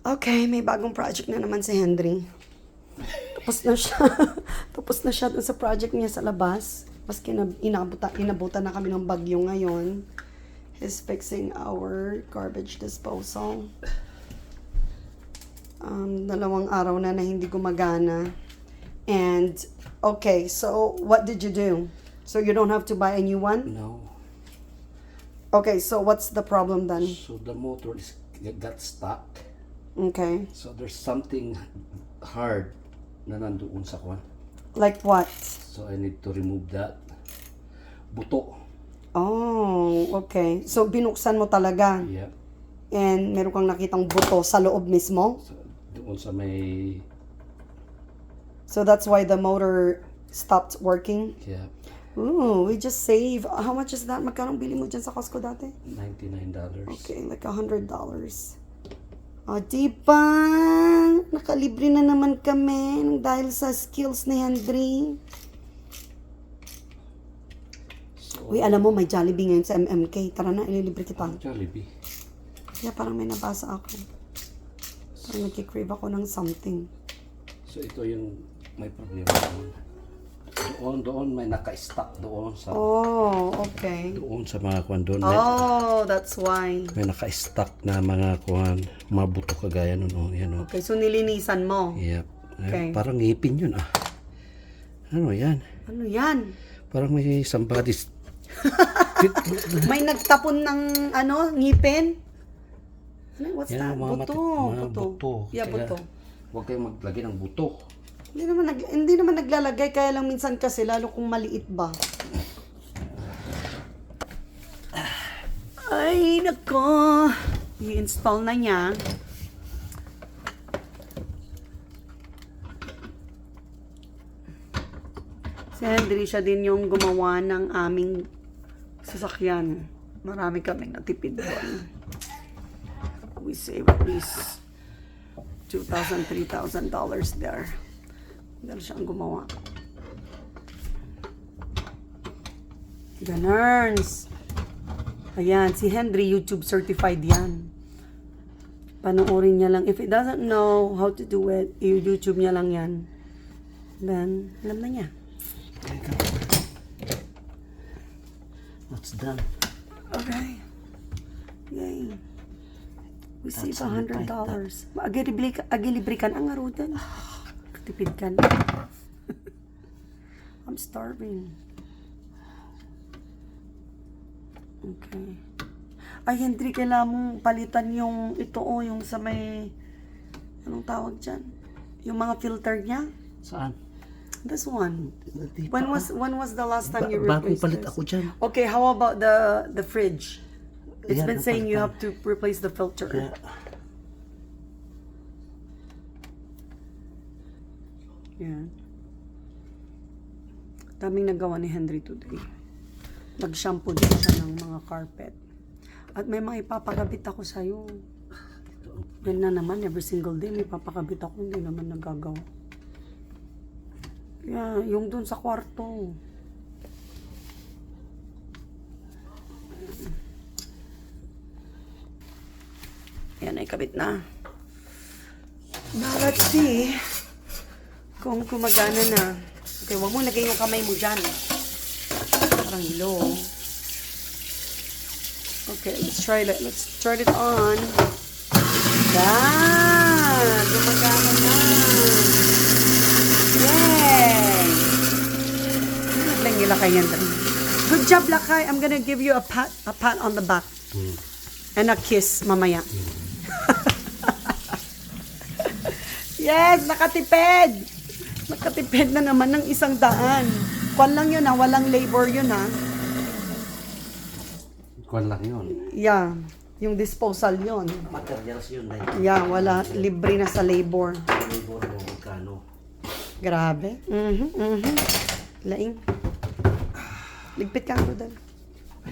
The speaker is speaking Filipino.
Okay, may bagong project na naman si Henry. Tapos na siya. Tapos na siya dun sa project niya sa labas. Maski inabutan na kami ng bagyo ngayon. He's fixing our garbage disposal. 2 araw na hindi gumagana. And, okay, so what did you do? So you don't have to buy a new one? No. Okay, so what's the problem then? So the motor got stuck. Okay. So there's something hard na nandoon sa kwan. Like what? So I need to remove that. Buto. Oh, okay. So binuksan mo talaga? Yeah. And meron kang nakitang buto sa loob mismo? So doon sa may... So that's why the motor stopped working? Yeah. Ooh, we just save. How much is that? Magkano bili mo dyan sa Costco dati? $99. Okay, like $100. O, diba? Nakalibre na naman kami dahil sa skills ni Henry. So, Uy, alam mo, may Jollibee ngayon sa MMK. Tara na, ililibre kita. Jollibee. Yeah, parang may nabasa ako. Parang nagkikrave ako ng something. So ito yung may problema doon may naka-stuck doon sa doon sa mga kwan doon. Oh, that's why. May naka-stuck na mga kwan, mga buto kagaya nun. Yan, Okay, so nilinisan mo. Yep. Okay. Parang ngipin yun Ano yan? Ano yan? Parang may somebody's May nagtapon ng ngipin? Ano, what's yan, that? mga buto. Yeah, Kaya, buto. huwag kayong maglagay ng buto. Hindi naman naglalagay, kaya lang minsan kasi lalo kung maliit ba. Ay, nako. I-install na niya. Si Henry, siya din yung gumawa ng aming sasakyan. Marami kaming natipid doon. We save at least $2,000, $3,000 there. Dahil siyang gumawa. Ganarns. Ayan, si Henry, YouTube certified yan. Panoorin niya lang. If he doesn't know how to do it, YouTube niya lang yan. Then, alam na niya. What's done? Okay. Yay. We save That's $100. Agilibre ka na ang arudan. Katipid ka na. I'm starving. Okay. Ay, Henry, kailangan mong palitan yung yung sa may, anong tawag dyan? Yung mga filter niya. Saan? This one. When was the last time you Bagong replaced palit this? ako dyan. Okay, how about the fridge? It's Yeah, been saying you napalitan. have to replace the filter. Yeah. Yan. Daming nagawa ni Henry today. Nag-shampoo din siya ng mga carpet. At may mga ipapakabit ako sa'yo. Yan na naman, every single day may papakabit ako, hindi naman nagagawa. Yeah, yung dun sa kwarto. Yan ay kabit na. Now let's see kung gumagana na. Okay, huwag mo lagay yung kamay mo dyan. Parang hilo. Okay, let's try it. Let's turn it on. Yan! Gumagana na. Yay! Lang yung lakay yan. Good job, Lakay. I'm gonna give you a pat on the back. And a kiss mamaya. Yes, nakatipid. Nakatipid na naman ng 100. Kwan lang yun walang labor yun Kwan lang yun. Yeah, yung disposal yun. Materials yun na Yeah, wala, libre na sa labor. Labor mo magkano. Grabe. Laing. Ligpit ka, Rudan.